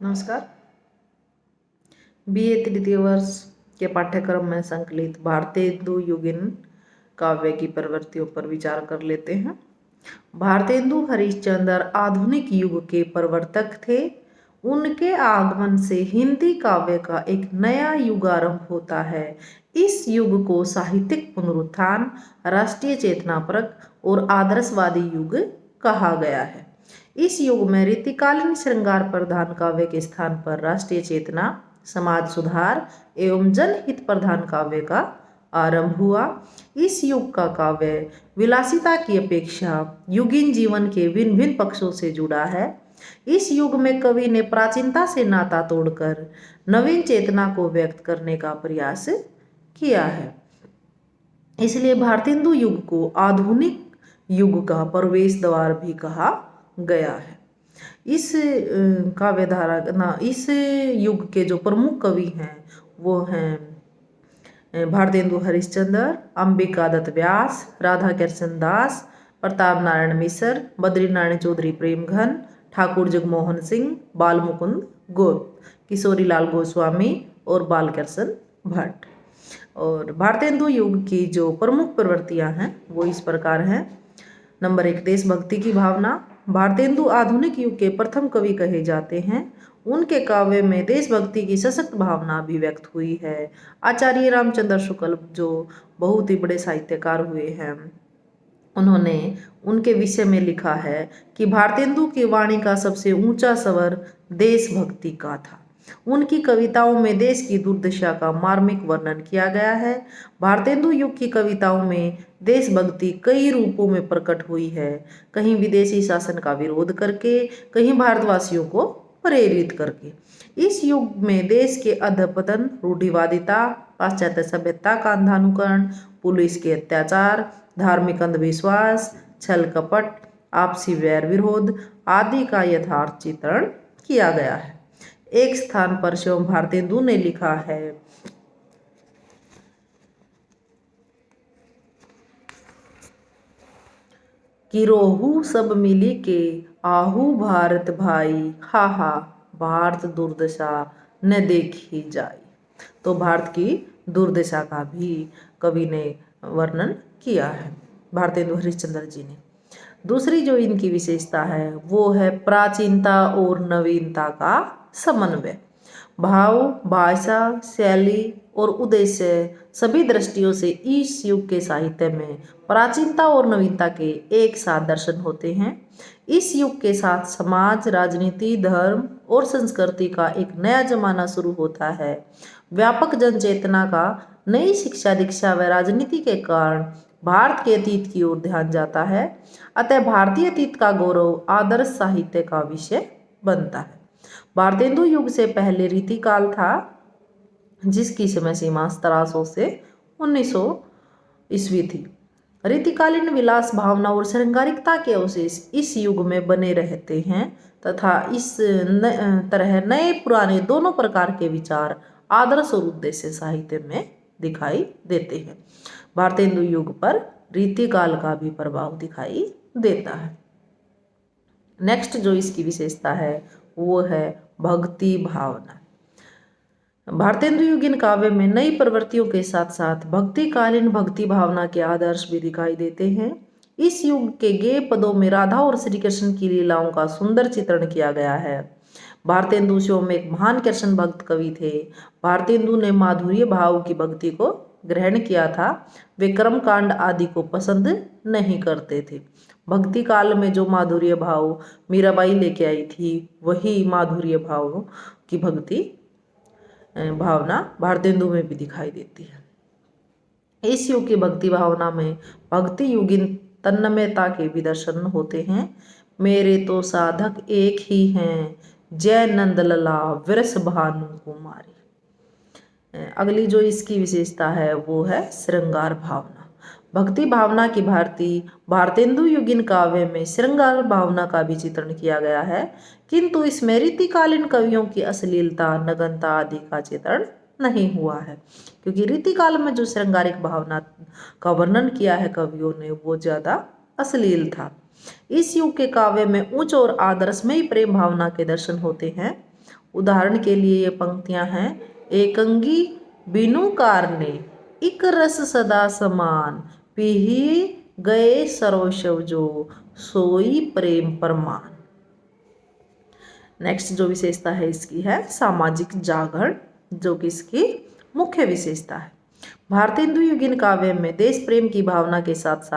नमस्कार। बीए तृतीय वर्ष के पाठ्यक्रम में संकलित भारतेंदु युगीन काव्य की प्रवृत्तियों पर विचार कर लेते हैं। भारतेंदु हरिश्चंद्र आधुनिक युग के प्रवर्तक थे। उनके आगमन से हिंदी काव्य का एक नया युग आरंभ होता है। इस युग को साहित्यिक पुनरुत्थान, राष्ट्रीय चेतनापरक और आदर्शवादी युग कहा गया है। इस युग में रीतिकालीन श्रृंगार प्रधान काव्य के स्थान पर राष्ट्रीय चेतना, समाज सुधार एवं जनहित प्रधान काव्य का आरंभ हुआ। इस युग का काव्य विलासिता की अपेक्षा युगीन जीवन के भिन्न भिन्न पक्षों से जुड़ा है। इस युग में कवि ने प्राचीनता से नाता तोड़कर नवीन चेतना को व्यक्त करने का प्रयास किया है। इसलिए भारतेंदु युग को आधुनिक युग का प्रवेश द्वार भी कहा गया है। इस काव्य धारा इस युग के जो प्रमुख कवि हैं वो हैं भारतेंदु हरिश्चंद्र, अंबिका दत्त व्यास, राधा कृष्ण दास, प्रताप नारायण मिश्र, बद्री नारायण चौधरी प्रेमघन, ठाकुर जगमोहन सिंह, बाल मुकुंद गोप, किशोरी लाल गोस्वामी और बालकृष्ण भट्ट। और भारतेंदु युग की जो प्रमुख प्रवृत्तियां हैं वो इस प्रकार हैं। नंबर 1, देशभक्ति की भावना। भारतेंदु आधुनिक युग के प्रथम कवि कहे जाते हैं। उनके काव्य में देशभक्ति की सशक्त भावना अभिव्यक्त हुई है। आचार्य रामचंद्र शुक्ल जो बहुत ही बड़े साहित्यकार हुए हैं, उन्होंने उनके विषय में लिखा है कि भारतेंदु की वाणी का सबसे ऊंचा स्वर देशभक्ति का था। उनकी कविताओं में देश की दुर्दशा का मार्मिक वर्णन किया गया है। भारतेंदु युग की कविताओं में देशभक्ति कई रूपों में प्रकट हुई है, कहीं विदेशी शासन का विरोध करके, कहीं भारतवासियों को प्रेरित करके। इस युग में देश के अधपतन, रूढ़िवादिता, पाश्चात्य सभ्यता का अंधानुकरण, पुलिस के अत्याचार, धार्मिक अंधविश्वास, छल कपट, आपसी वैर विरोध आदि का यथार्थ चित्रण किया गया है। एक स्थान पर शिवम भारतेंदु ने लिखा है कि रोहू सब मिली के आहू भारत भाई, हा हा भारत दुर्दशा न देखी जाई। तो भारत की दुर्दशा का भी कवि ने वर्णन किया है, भारतेंदु हरिश्चंद्र जी ने। दूसरी जो इनकी विशेषता है वो है प्राचीनता और नवीनता का समन्वय। भाव, भाषा, शैली और उद्देश्य सभी दृष्टियों से इस युग के साहित्य में प्राचीनता और नवीनता के एक साथ दर्शन होते हैं। इस युग के साथ समाज, राजनीति, धर्म और संस्कृति का एक नया जमाना शुरू होता है। व्यापक जन चेतना का नई शिक्षा, दीक्षा व राजनीति के कारण भारत के अतीत की ओर ध्यान जाता है। अतः भारतीय अतीत का गौरव आदर्श साहित्य का विषय बनता है। भारतेंदु युग से पहले रीतिकाल था, जिसकी समय सीमा 1700 से 1900 ईस्वी थी। रीतिकालीन विलास, भावना और श्रृंगारिकता के अवशेष इस युग में बने रहते हैं तथा इस तरह नए पुराने दोनों प्रकार के विचार, आदर्श और उद्देश्य साहित्य में दिखाई देते हैं। भारतेंदु युग पर रीतिकाल का भी प्रभाव दिखाई देता है। नेक्स्ट जो इसकी विशेषता है वो है भक्ति भावना। भारतेंदु युगीन काव्य में नई प्रवृत्तियों के साथ साथ भक्तिकालीन भक्ति भावना के आदर्श भी दिखाई देते हैं। इस युग के गेय पदों में राधा और श्री कृष्ण की लीलाओं का सुंदर चित्रण किया गया है। भारतेंदु स्वयं एक महान कृष्ण भक्त कवि थे। भारतेंदु ने माधुर्य भाव की भक्ति को ग्रहण किया था। वे कर्मकांड आदि को पसंद नहीं करते थे। भक्ति काल में जो माधुर्य भाव मीराबाई लेके आई थी, वही माधुर्य भाव की भक्ति भावना भारतेंदु में भी दिखाई देती है। इस युग की भक्ति भावना में भक्ति युगीन तन्मयता के भी दर्शन होते हैं। मेरे तो साधक एक ही हैं, जय नंदलला विरस भानु कुमारी। अगली जो इसकी विशेषता है वो है श्रृंगार भावना। भक्ति भावना की भारती भारतेंदु युगीन काव्य में श्रृंगार भावना का भी चित्रण किया गया है, किंतु इसमें रीतिकालीन कवियों की अश्लीलता, नग्नता आदि का चित्रण नहीं हुआ है, क्योंकि रीतिकाल में जो श्रृंगारिक भावना का वर्णन किया है कवियों ने वो ज्यादा अश्लील था। इस युग के काव्य में उच्च और आदर्शमयी प्रेम भावना के दर्शन होते हैं। उदाहरण के लिए ये पंक्तियां हैं, एकंगी बिनु कारणे इक रस सदा समान, पीही गए सर्वस्व जो, सोई प्रेम परमान। नेक्स्ट जो विशेषता है इसकी है सामाजिक जागरण, जो कि इसकी मुख्य विशेषता है। भारतीय हिंदू युगीन काव्य में देश प्रेम की भावना के साथ साथ